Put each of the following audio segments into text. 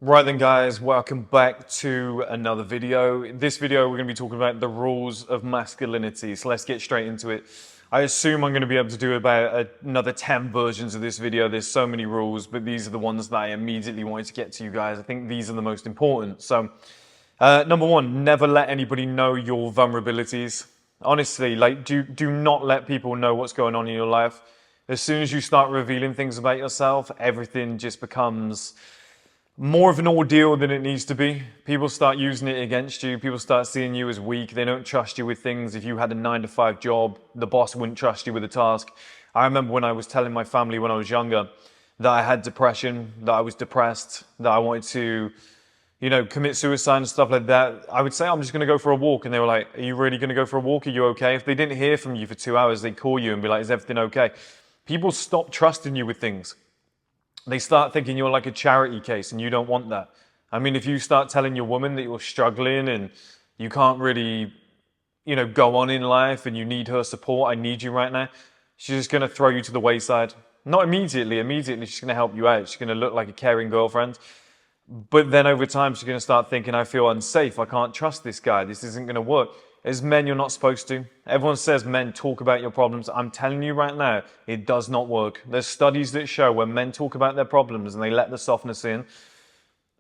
Right then guys, welcome back to another video. In this video we're going to be talking about the rules of masculinity, so let's get straight into it. I assume I'm going to be able to do about another 10 versions of this video. There's so many rules, but these are the ones that I immediately wanted to get to you guys. I think these are the most important. So, number one, never let anybody know your vulnerabilities. Honestly, do not let people know what's going on in your life. As soon as you start revealing things about yourself, everything just becomes more of an ordeal than it needs to be. People start using it against you. People start seeing you as weak. They don't trust you with things. If you had a 9-to-5 job, the boss wouldn't trust you with a task. I remember when I was telling my family when I was younger that I had depression, that I was depressed, that I wanted to, commit suicide and stuff like that. I would say, I'm just going to go for a walk. And they were like, are you really going to go for a walk? Are you okay? If they didn't hear from you for 2 hours, they'd call you and be like, is everything okay? People stop trusting you with things. They start thinking you're like a charity case, and you don't want that. I mean, if you start telling your woman that you're struggling and you can't really, go on in life and you need her support, I need you right now, she's just going to throw you to the wayside. Not immediately. Immediately, she's going to help you out. She's going to look like a caring girlfriend. But then over time, she's going to start thinking, I feel unsafe. I can't trust this guy. This isn't going to work. As men, you're not supposed to. Everyone says men talk about your problems. I'm telling you right now, it does not work. There's studies that show when men talk about their problems and they let the softness in,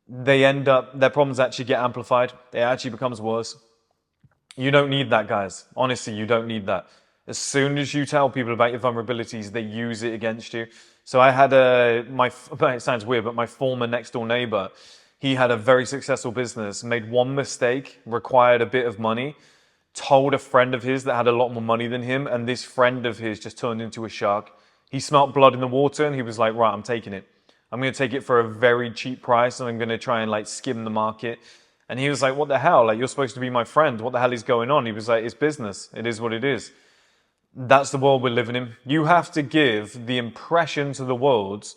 their problems actually get amplified. It actually becomes worse. You don't need that, guys. Honestly, you don't need that. As soon as you tell people about your vulnerabilities, they use it against you. So I had it sounds weird, but my former next door neighbor, he had a very successful business, made one mistake, required a bit of money, told a friend of his that had a lot more money than him, and this friend of his just turned into a shark. He smelt blood in the water and he was like, right, I'm taking it. I'm going to take it for a very cheap price and I'm going to try and skim the market. And he was like, what the hell? You're supposed to be my friend. What the hell is going on? He was like, it's business. It is what it is. That's the world we're living in. You have to give the impression to the world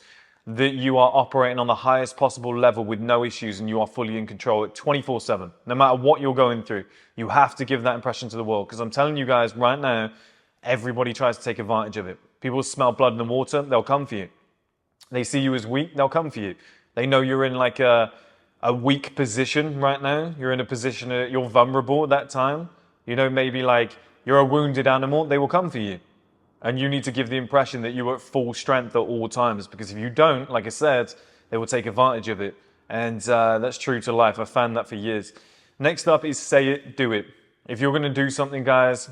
that you are operating on the highest possible level with no issues and you are fully in control at 24/7. No matter what you're going through, you have to give that impression to the world. Because I'm telling you guys right now, everybody tries to take advantage of it. People smell blood in the water, they'll come for you. They see you as weak, they'll come for you. They know you're in a weak position right now. You're in a position that you're vulnerable at that time. Maybe you're a wounded animal, they will come for you. And you need to give the impression that you're at full strength at all times, because if you don't, like I said, they will take advantage of it. And that's true to life. I've found that for years. Next up is say it, do it. If you're going to do something, guys,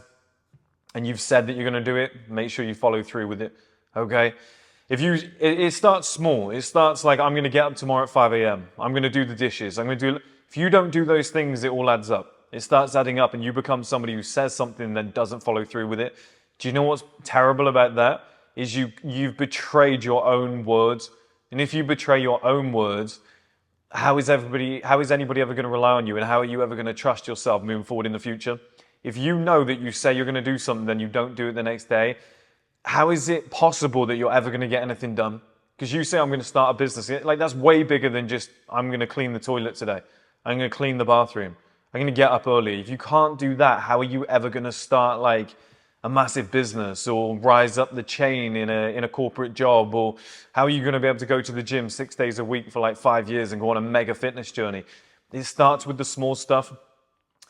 and you've said that you're going to do it, make sure you follow through with it, okay? It starts small. It starts like, I'm going to get up tomorrow at 5 a.m. I'm going to do the dishes. If you don't do those things, it all adds up. It starts adding up and you become somebody who says something and then doesn't follow through with it. Do you know what's terrible about that? Is you've betrayed your own words. And if you betray your own words, how is anybody ever going to rely on you? And how are you ever going to trust yourself moving forward in the future? If you know that you say you're going to do something, then you don't do it the next day, how is it possible that you're ever going to get anything done? Because you say, I'm going to start a business. That's way bigger than just, I'm going to clean the toilet today. I'm going to clean the bathroom. I'm going to get up early. If you can't do that, how are you ever going to start a massive business or rise up the chain in a corporate job? Or how are you going to be able to go to the gym 6 days a week for 5 years and go on a mega fitness journey? It starts with the small stuff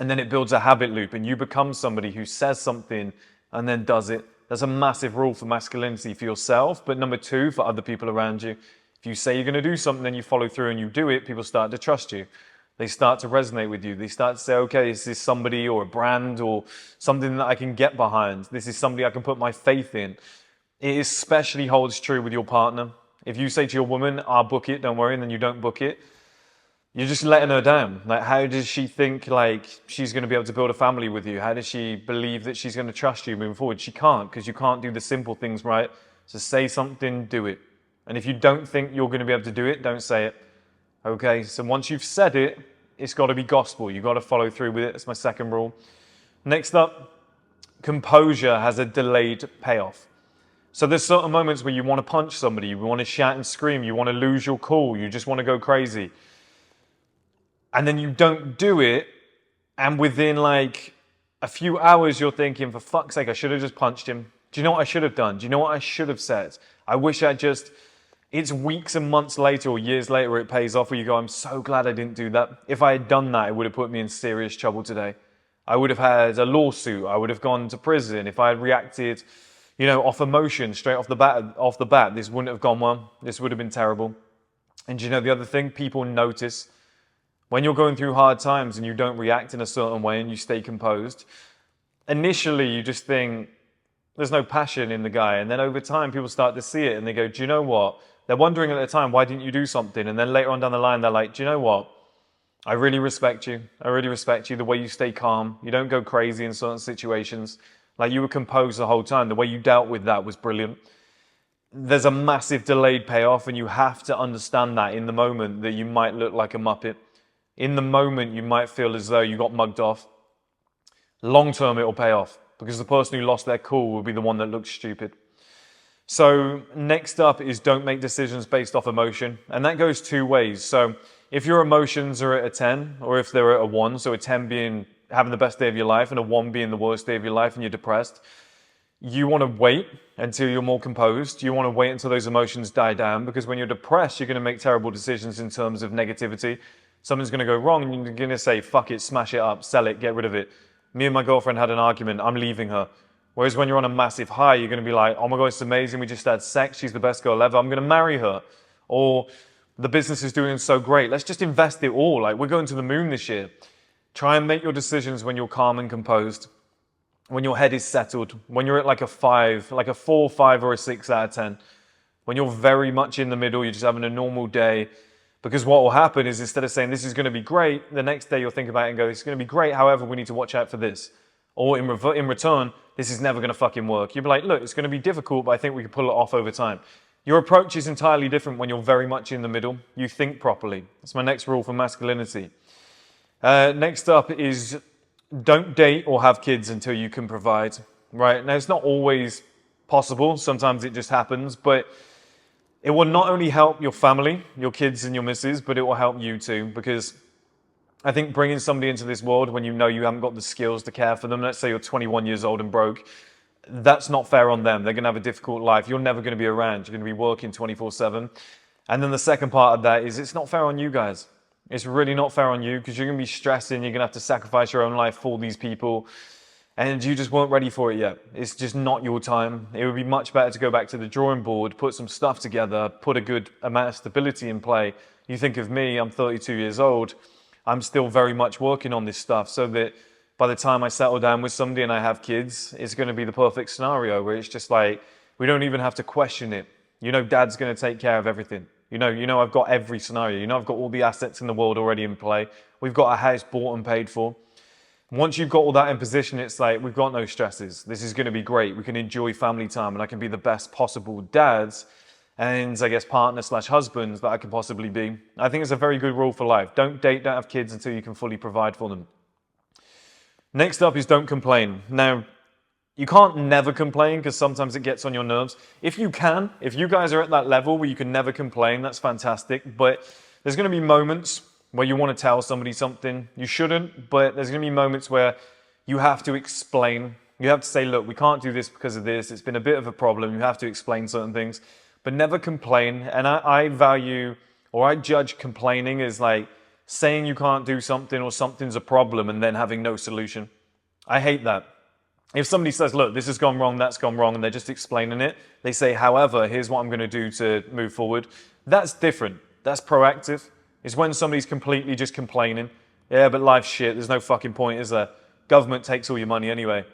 and then it builds a habit loop and you become somebody who says something and then does it. That's a massive rule for masculinity for yourself, but number two, for other people around you. If you say you're going to do something and you follow through and you do it, people start to trust you. They start to resonate with you. They start to say, okay, is this somebody or a brand or something that I can get behind? This is somebody I can put my faith in. It especially holds true with your partner. If you say to your woman, I'll book it, don't worry, and then you don't book it, you're just letting her down. How does she think she's going to be able to build a family with you? How does she believe that she's going to trust you moving forward? She can't, because you can't do the simple things right. So say something, do it. And if you don't think you're going to be able to do it, don't say it. Okay, so once you've said it, it's got to be gospel. You've got to follow through with it. That's my second rule. Next up, composure has a delayed payoff. So there's certain moments where you want to punch somebody, you want to shout and scream, you want to lose your cool, you just want to go crazy. And then you don't do it, and within a few hours you're thinking, for fuck's sake, I should have just punched him. Do you know what I should have done? Do you know what I should have said? I wish I just... It's weeks and months later or years later where it pays off, where you go, I'm so glad I didn't do that. If I had done that, it would have put me in serious trouble today. I would have had a lawsuit. I would have gone to prison. If I had reacted, off emotion straight off the bat, this wouldn't have gone well. This would have been terrible. And the other thing, people notice when you're going through hard times and you don't react in a certain way and you stay composed. Initially, you just think there's no passion in the guy. And then over time, people start to see it and they go, do you know what? They're wondering at the time, why didn't you do something? And then later on down the line, they're like, do you know what? I really respect you. I really respect you. The way you stay calm. You don't go crazy in certain situations. Like, you were composed the whole time. The way you dealt with that was brilliant. There's a massive delayed payoff, and you have to understand that in the moment that you might look like a muppet. In the moment, you might feel as though you got mugged off. Long term, it'll pay off, because the person who lost their cool will be the one that looks stupid. So next up is don't make decisions based off emotion. And that goes two ways. So if your emotions are at a 10, or if they're at a 1, so a 10 being having the best day of your life and a 1 being the worst day of your life and you're depressed, you want to wait until you're more composed. You want to wait until those emotions die down, because when you're depressed, you're going to make terrible decisions in terms of negativity. Something's going to go wrong and you're going to say, fuck it, smash it up, sell it, get rid of it. Me and my girlfriend had an argument, I'm leaving her. Whereas when you're on a massive high, you're going to be like, oh my God, it's amazing. We just had sex. She's the best girl ever. I'm going to marry her. Or the business is doing so great. Let's just invest it all. Like, we're going to the moon this year. Try and make your decisions when you're calm and composed, when your head is settled, when you're at like a 5, like a 4, 5, or a 6 out of 10. When you're very much in the middle, you're just having a normal day. Because what will happen is, instead of saying this is going to be great, the next day you'll think about it and go, it's going to be great. However, we need to watch out for this. Or in return, this is never going to fucking work. You'll be like, look, it's going to be difficult, but I think we can pull it off over time. Your approach is entirely different when you're very much in the middle. You think properly. That's my next rule for masculinity. Next up is don't date or have kids until you can provide. Right? Now, it's not always possible. Sometimes it just happens. But it will not only help your family, your kids and your missus, but it will help you too. Because I think bringing somebody into this world when you know you haven't got the skills to care for them, let's say you're 21 years old and broke, that's not fair on them. They're going to have a difficult life. You're never going to be around. You're going to be working 24/7. And then the second part of that is, it's not fair on you guys. It's really not fair on you, because you're going to be stressing. You're going to have to sacrifice your own life for these people. And you just weren't ready for it yet. It's just not your time. It would be much better to go back to the drawing board, put some stuff together, put a good amount of stability in play. You think of me, I'm 32 years old. I'm still very much working on this stuff, so that by the time I settle down with somebody and I have kids, it's going to be the perfect scenario where it's just like, we don't even have to question it. Dad's going to take care of everything. I've got every scenario. I've got all the assets in the world already in play. We've got a house bought and paid for. Once you've got all that in position, it's like, we've got no stresses. This is going to be great. We can enjoy family time, and I can be the best possible dads and, I guess, partner/husbands that I can possibly be. I think it's a very good rule for life. Don't date, don't have kids until you can fully provide for them. Next up is don't complain. Now, you can't never complain, because sometimes it gets on your nerves. If you guys are at that level where you can never complain, that's fantastic. But there's going to be moments where you want to tell somebody something. You shouldn't, but there's going to be moments where you have to explain. You have to say, look, we can't do this because of this. It's been a bit of a problem. You have to explain certain things, but never complain. And I value, or I judge complaining as like saying you can't do something or something's a problem and then having no solution. I hate that. If somebody says, look, this has gone wrong, that's gone wrong, and they're just explaining it, they say, however, here's what I'm going to do to move forward. That's different. That's proactive. It's when somebody's completely just complaining. Yeah, but life's shit. There's no fucking point, is there? Government takes all your money anyway.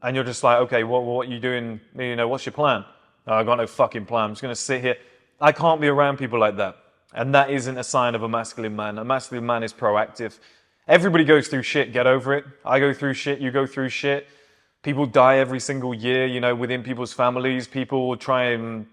And you're just like, okay, what are you doing? What's your plan? Oh, I've got no fucking plan. I'm just going to sit here. I can't be around people like that. And that isn't a sign of a masculine man. A masculine man is proactive. Everybody goes through shit. Get over it. I go through shit. You go through shit. People die every single year, within people's families. People try and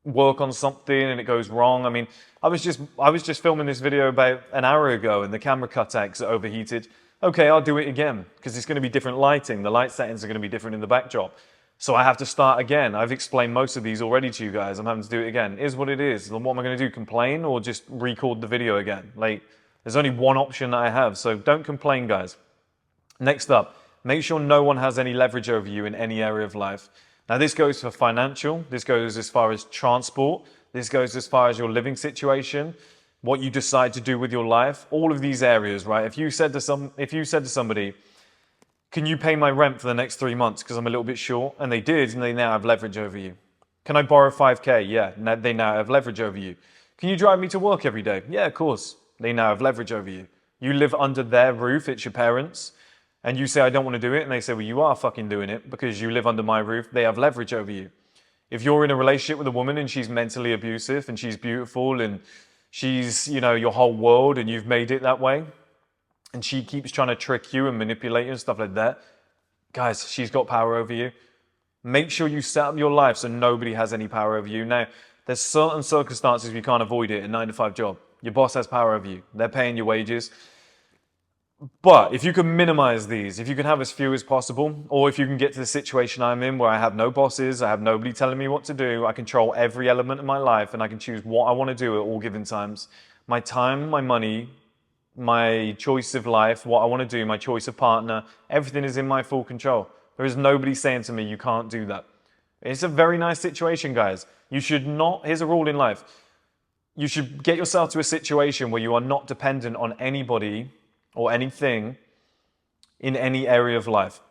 work on something and it goes wrong. I mean, I was just filming this video about an hour ago and the camera cut out because it overheated. Okay, I'll do it again because it's going to be different lighting. The light settings are going to be different in the backdrop. So I have to start again. I've explained most of these already to you guys. I'm having to do it again. It is what it is. What am I going to do? Complain or just record the video again? Like, there's only one option that I have. So don't complain, guys. Next up, make sure no one has any leverage over you in any area of life. Now, this goes for financial. This goes as far as transport. This goes as far as your living situation, what you decide to do with your life, all of these areas, right? If you said to somebody, can you pay my rent for the next 3 months because I'm a little bit short? And they did, and they now have leverage over you. Can I borrow 5K? Yeah, they now have leverage over you. Can you drive me to work every day? Yeah, of course. They now have leverage over you. You live under their roof, it's your parents, and you say, I don't want to do it, and they say, well, you are fucking doing it because you live under my roof. They have leverage over you. If you're in a relationship with a woman and she's mentally abusive and she's beautiful and she's, your whole world and you've made it that way, and she keeps trying to trick you and manipulate you and stuff like that, guys, she's got power over you. Make sure you set up your life so nobody has any power over you. Now, there's certain circumstances you can't avoid it, a 9-to-5 job. Your boss has power over you. They're paying your wages. But if you can minimize these, if you can have as few as possible, or if you can get to the situation I'm in where I have no bosses, I have nobody telling me what to do, I control every element of my life and I can choose what I want to do at all given times. My time, my money, my choice of life, what I want to do, my choice of partner, everything is in my full control. There is nobody saying to me, you can't do that. It's a very nice situation, guys. You should not, here's a rule in life. You should get yourself to a situation where you are not dependent on anybody or anything in any area of life.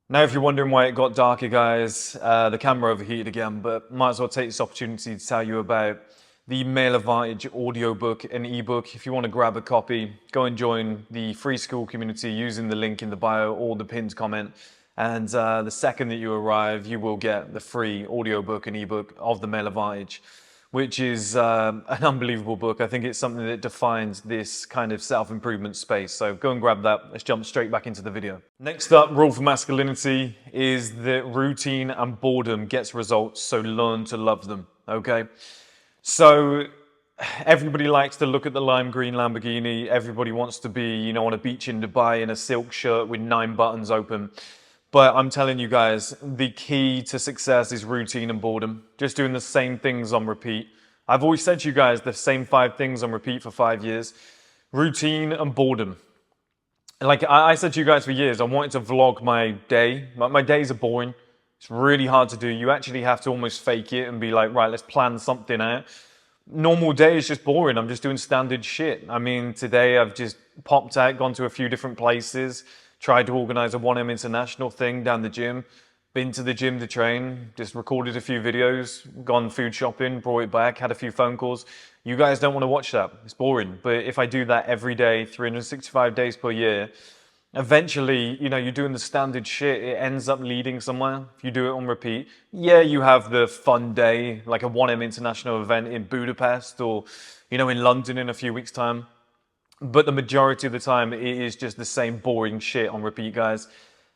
Now, if you're wondering why it got darker, guys, the camera overheated again, but might as well take this opportunity to tell you about the Male Advantage audiobook and ebook. If you want to grab a copy, go and join the free school community using the link in the bio or the pinned comment. And the second that you arrive, you will get the free audiobook and ebook of the Male Advantage, which is an unbelievable book. I think it's something that defines this kind of self-improvement space. So go and grab that. Let's jump straight back into the video. Next up, rule for masculinity is that routine and boredom gets results, so learn to love them, okay? So everybody likes to look at the lime green Lamborghini. Everybody wants to be, on a beach in Dubai in a silk shirt with 9 buttons open. But I'm telling you guys, the key to success is routine and boredom. Just doing the same things on repeat. I've always said to you guys the same 5 things on repeat for 5 years. Routine and boredom. Like I said to you guys for years, I wanted to vlog my day. My days are boring. It's really hard to do. You actually have to almost fake it and be like, right, let's plan something out. Normal day is just boring. I'm just doing standard shit. I mean, today I've just popped out, gone to a few different places, tried to organize a 1M international thing down the gym, been to the gym to train, just recorded a few videos, gone food shopping, brought it back, had a few phone calls. You guys don't want to watch that. It's boring. But if I do that every day, 365 days per year, eventually, you're doing the standard shit. It ends up leading somewhere if you do it on repeat. Yeah, you have the fun day, like a 1M international event in Budapest or, in London in a few weeks' time. But the majority of the time, it is just the same boring shit on repeat, guys.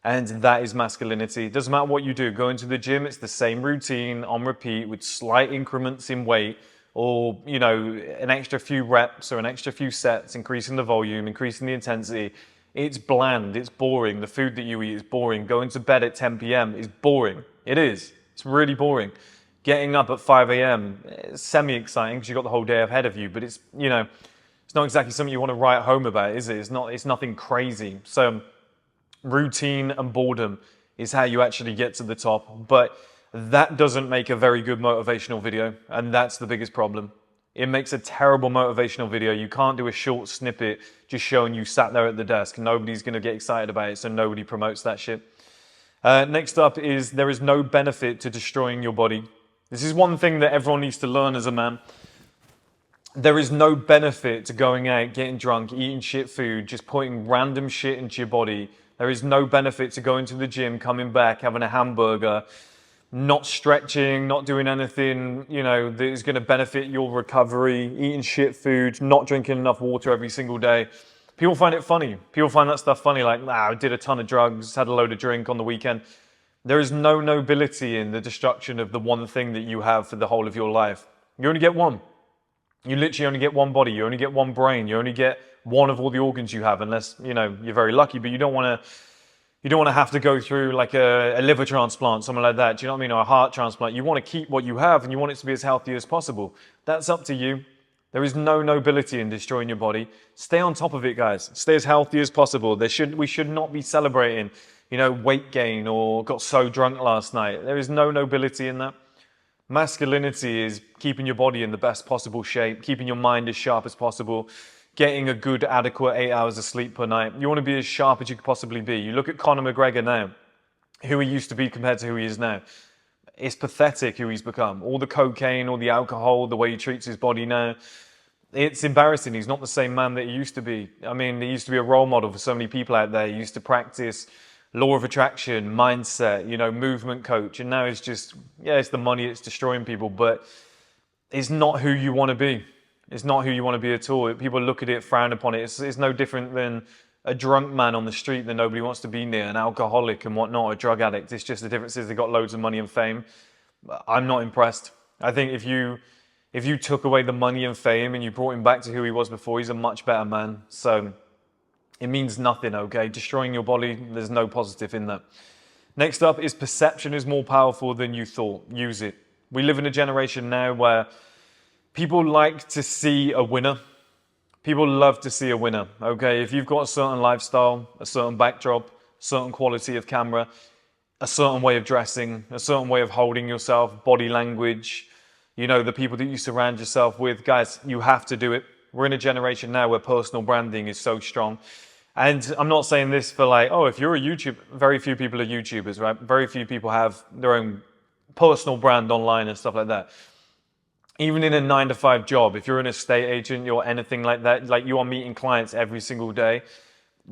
And that is masculinity. It doesn't matter what you do. Going to the gym, it's the same routine on repeat with slight increments in weight or, an extra few reps or an extra few sets, increasing the volume, increasing the intensity. It's bland. It's boring. The food that you eat is boring. Going to bed at 10 p.m. is boring. It is. It's really boring. Getting up at 5 a.m. is semi-exciting because you've got the whole day ahead of you, but it's, it's not exactly something you want to write home about, is it? It's nothing crazy. So routine and boredom is how you actually get to the top. But that doesn't make a very good motivational video. And that's the biggest problem. It makes a terrible motivational video. You can't do a short snippet just showing you sat there at the desk. Nobody's going to get excited about it. So nobody promotes that shit. Next up is there is no benefit to destroying your body. This is one thing that everyone needs to learn as a man. There is no benefit to going out, getting drunk, eating shit food, just putting random shit into your body. There is no benefit to going to the gym, coming back, having a hamburger, not stretching, not doing anything, that is going to benefit your recovery, eating shit food, not drinking enough water every single day. People find it funny. People find that stuff funny, like, I did a ton of drugs, had a load of drink on the weekend. There is no nobility in the destruction of the one thing that you have for the whole of your life. You only get one. You literally only get one body, you only get one brain, you only get one of all the organs you have, unless, you're very lucky, but you don't want to have to go through like a liver transplant, something like that. Do you know what I mean? Or a heart transplant. You want to keep what you have and you want it to be as healthy as possible. That's up to you. There is no nobility in destroying your body. Stay on top of it, guys. Stay as healthy as possible. We should not be celebrating, weight gain or got so drunk last night. There is no nobility in that. Masculinity is keeping your body in the best possible shape, keeping your mind as sharp as possible, getting a good, adequate 8 hours of sleep per night. You want to be as sharp as you could possibly be. You look at Conor McGregor now, who he used to be compared to who he is now. It's pathetic who he's become. All the cocaine, all the alcohol, the way he treats his body now. It's embarrassing. He's not the same man that he used to be. I mean, he used to be a role model for so many people out there. He used to practice law of attraction, mindset, movement coach. And now it's just, it's the money, it's destroying people. But it's not who you want to be. It's not who you want to be at all. People look at it, frown upon it. It's no different than a drunk man on the street that nobody wants to be near, an alcoholic and whatnot, a drug addict. It's just the difference is they got loads of money and fame. I'm not impressed. I think if you took away the money and fame and you brought him back to who he was before, he's a much better man. So it means nothing, okay? Destroying your body, there's no positive in that. Next up is perception is more powerful than you thought. Use it. We live in a generation now where people like to see a winner. People love to see a winner, okay? If you've got a certain lifestyle, a certain backdrop, certain quality of camera, a certain way of dressing, a certain way of holding yourself, body language, the people that you surround yourself with, guys, you have to do it. We're in a generation now where personal branding is so strong. And I'm not saying this for if you're a YouTuber, very few people are YouTubers, right? Very few people have their own personal brand online and stuff like that. Even in a 9-to-5 job, if you're an estate agent or anything like that, like you are meeting clients every single day,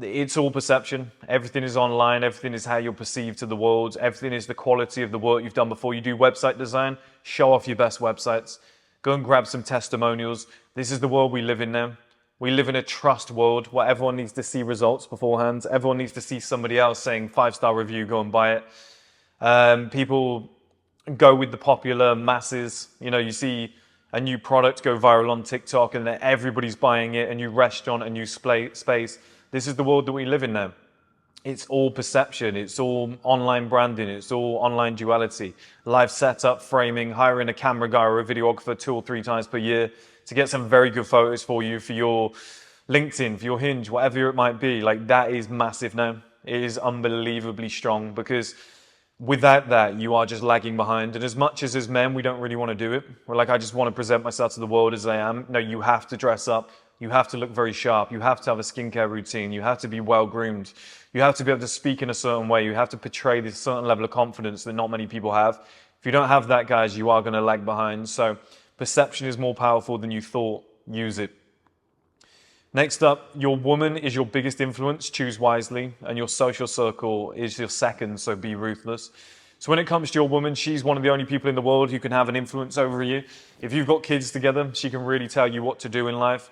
it's all perception. Everything is online. Everything is how you're perceived to the world. Everything is the quality of the work you've done before. You do website design, show off your best websites. Go and grab some testimonials. This is the world we live in now. We live in a trust world where everyone needs to see results beforehand. Everyone needs to see somebody else saying 5-star review, go and buy it. People go with the popular masses. You see a new product go viral on TikTok and then everybody's buying it, a new restaurant, a new space. This is the world that we live in now. It's all perception. It's all online branding. It's all online duality. Live setup, framing, hiring a camera guy or a videographer 2 or 3 times per year to get some very good photos for you for your LinkedIn, for your Hinge, whatever it might be. That is massive now. It is unbelievably strong because without that, you are just lagging behind. And as much as men, we don't really want to do it. We're I just want to present myself to the world as I am. No, you have to dress up. You have to look very sharp. You have to have a skincare routine. You have to be well groomed. You have to be able to speak in a certain way. You have to portray this certain level of confidence that not many people have. If you don't have that, guys, you are going to lag behind. So perception is more powerful than you thought. Use it. Next up, your woman is your biggest influence. Choose wisely. And your social circle is your second, so be ruthless. So when it comes to your woman, she's one of the only people in the world who can have an influence over you. If you've got kids together, she can really tell you what to do in life.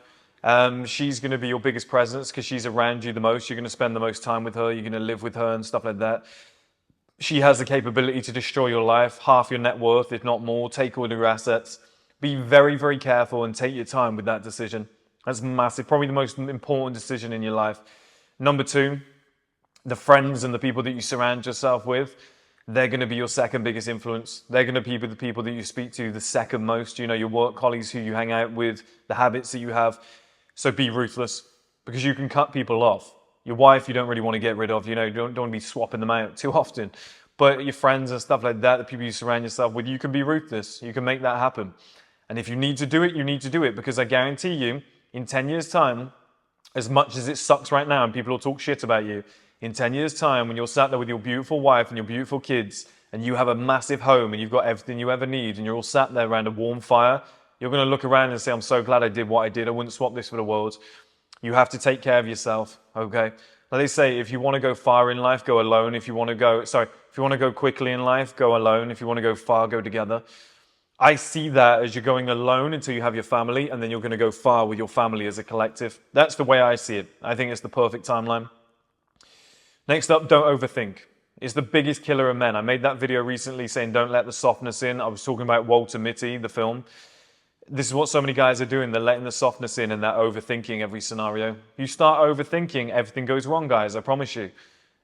She's going to be your biggest presence because she's around you the most. You're going to spend the most time with her. You're going to live with her and stuff like that. She has the capability to destroy your life, half your net worth, if not more. Take all your assets. Be very, very careful and take your time with that decision. That's massive. Probably the most important decision in your life. Number 2, the friends and the people that you surround yourself with, they're going to be your second biggest influence. They're going to be the people that you speak to the second most. Your work colleagues who you hang out with, the habits that you have. So be ruthless because you can cut people off. Your wife, you don't really want to get rid of. You don't want to be swapping them out too often. But your friends and stuff like that, the people you surround yourself with, you can be ruthless. You can make that happen. And if you need to do it, you need to do it because I guarantee you, in 10 years' time, as much as it sucks right now and people will talk shit about you, in 10 years' time, when you're sat there with your beautiful wife and your beautiful kids and you have a massive home and you've got everything you ever need and you're all sat there around a warm fire, you're going to look around and say, I'm so glad I did what I did. I wouldn't swap this for the world. You have to take care of yourself, okay? Now they say if you want to go far in life, go alone. If you want to go quickly in life, go alone. If you want to go far, go together. I see that as you're going alone until you have your family, and then you're going to go far with your family as a collective. That's the way I see it. I think it's the perfect timeline. Next up, don't overthink. It's the biggest killer of men. I made that video recently saying don't let the softness in. I was talking about Walter Mitty, the film. This is what so many guys are doing. They're letting the softness in and they're overthinking every scenario. You start overthinking, everything goes wrong, guys. I promise you.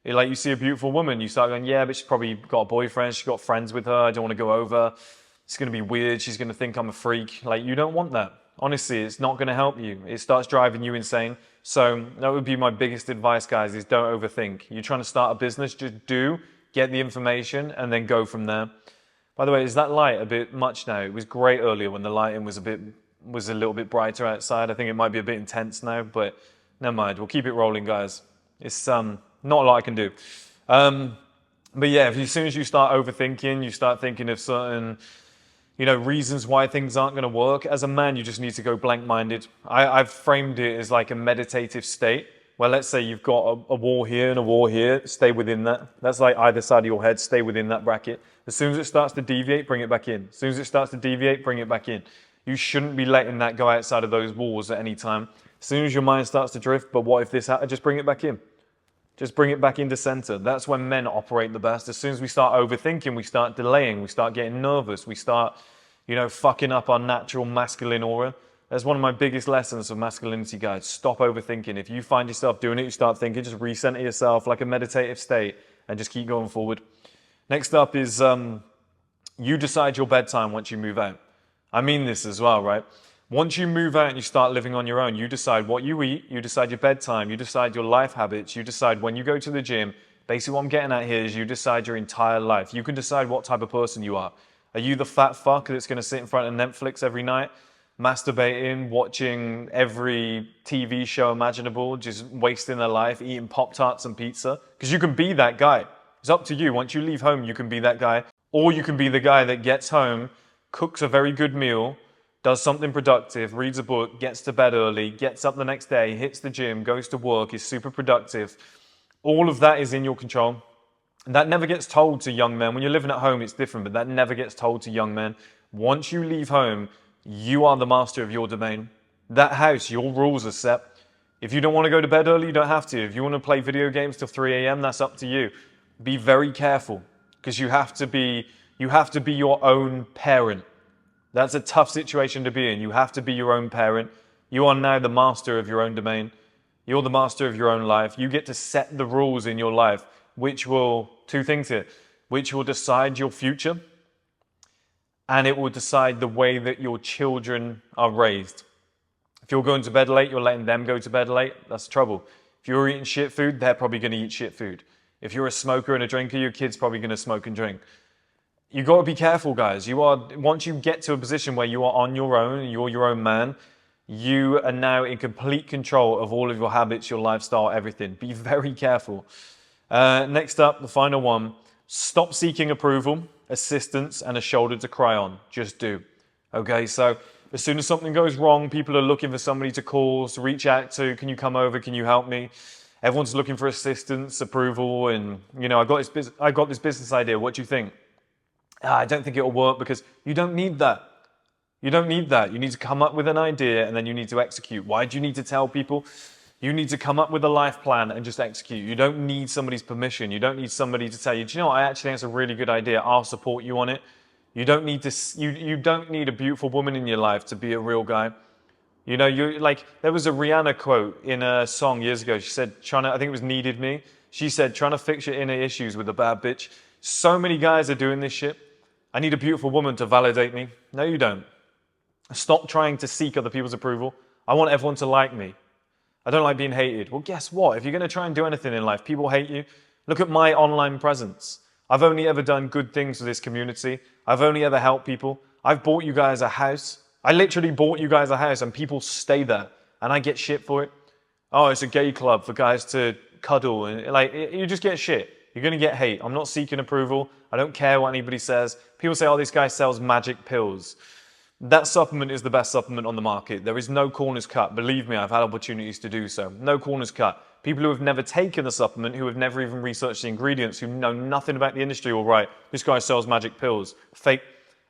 You see a beautiful woman, you start going, yeah, but she's probably got a boyfriend. She's got friends with her. I don't want to go over. It's going to be weird. She's going to think I'm a freak. You don't want that. Honestly, it's not going to help you. It starts driving you insane. So that would be my biggest advice, guys, is don't overthink. You're trying to start a business, just get the information and then go from there. By the way, is that light a bit much now? It was great earlier when the lighting was a little bit brighter outside. I think it might be a bit intense now, but never mind. We'll keep it rolling, guys. It's not a lot I can do. But yeah, as soon as you start overthinking, you start thinking of certain, reasons why things aren't going to work. As a man, you just need to go blank-minded. I've framed it as like a meditative state, where let's say you've got a wall here and a wall here, stay within that. That's like either side of your head, stay within that bracket. As soon as it starts to deviate, bring it back in. As soon as it starts to deviate, bring it back in. You shouldn't be letting that go outside of those walls at any time. As soon as your mind starts to drift, but what if this happened? Just bring it back in. Just bring it back into center. That's when men operate the best. As soon as we start overthinking, we start delaying, we start getting nervous, we start, fucking up our natural masculine aura. That's one of my biggest lessons of masculinity, guys. Stop overthinking. If you find yourself doing it, you start thinking, just recenter yourself like a meditative state and just keep going forward. Next up is you decide your bedtime once you move out. I mean this as well, right? Once you move out and you start living on your own, you decide what you eat, you decide your bedtime, you decide your life habits, you decide when you go to the gym. Basically what I'm getting at here is you decide your entire life. You can decide what type of person you are. Are you the fat fuck that's going to sit in front of Netflix every night, masturbating, watching every TV show imaginable, just wasting their life, eating Pop-Tarts and pizza? Because you can be that guy. It's up to you. Once you leave home, you can be that guy. Or you can be the guy that gets home, cooks a very good meal, does something productive, reads a book, gets to bed early, gets up the next day, hits the gym, goes to work, is super productive. All of that is in your control. And that never gets told to young men. When you're living at home, it's different, but that never gets told to young men. Once you leave home, you are the master of your domain. That house, your rules are set. If you don't want to go to bed early, you don't have to. If you want to play video games till 3 a.m., that's up to you. Be very careful, because you have to be your own parent. That's a tough situation to be in. You have to be your own parent. You are now the master of your own domain. You're the master of your own life. You get to set the rules in your life, which will, two things here, which will decide your future, and it will decide the way that your children are raised. If you're going to bed late, you're letting them go to bed late, that's trouble. If you're eating shit food, they're probably going to eat shit food. If you're a smoker and a drinker, your kid's probably going to smoke and drink. You got to be careful, guys. Once you get to a position where you are on your own and you're your own man, you are now in complete control of all of your habits, your lifestyle, everything. Be very careful. Next up, the final one. Stop seeking approval, assistance, and a shoulder to cry on. Just do. Okay, so as soon as something goes wrong, people are looking for somebody to call, to reach out to. Can you come over? Can you help me? Everyone's looking for assistance, approval, and I got this business idea. What do you think? I don't think it'll work, because you don't need that. You don't need that. You need to come up with an idea and then you need to execute. Why do you need to tell people? You need to come up with a life plan and just execute. You don't need somebody's permission. You don't need somebody to tell you, do you know what? I actually think it's a really good idea. I'll support you on it. You don't need you don't need a beautiful woman in your life to be a real guy. There was a Rihanna quote in a song years ago. She said, I think it was Needed Me. She said, trying to fix your inner issues with a bad bitch. So many guys are doing this shit. I need a beautiful woman to validate me. No, you don't. Stop trying to seek other people's approval. I want everyone to like me. I don't like being hated. Well, guess what? If you're going to try and do anything in life, people hate you. Look at my online presence. I've only ever done good things for this community. I've only ever helped people. I've bought you guys a house. I literally bought you guys a house and people stay there and I get shit for it. Oh, it's a gay club for guys to cuddle. And you just get shit. You're going to get hate. I'm not seeking approval. I don't care what anybody says. People say, oh, this guy sells magic pills. That supplement is the best supplement on the market. There is no corners cut. Believe me, I've had opportunities to do so. No corners cut. People who have never taken the supplement, who have never even researched the ingredients, who know nothing about the industry, will write, this guy sells magic pills. Fake.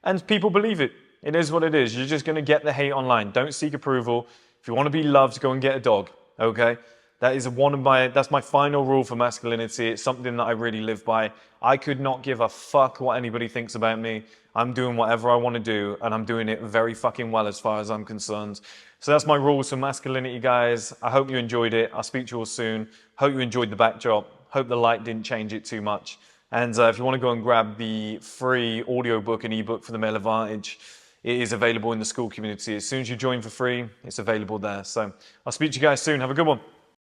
And people believe it. It is what it is. You're just going to get the hate online. Don't seek approval. If you want to be loved, go and get a dog. Okay? That's my final rule for masculinity. It's something that I really live by. I could not give a fuck what anybody thinks about me. I'm doing whatever I want to do, and I'm doing it very fucking well as far as I'm concerned. So that's my rules for masculinity, guys. I hope you enjoyed it. I'll speak to you all soon. Hope you enjoyed the backdrop. Hope the light didn't change it too much. And if you want to go and grab the free audiobook and ebook for the Male Advantage, it is available in the school community. As soon as you join for free, it's available there. So I'll speak to you guys soon. Have a good one.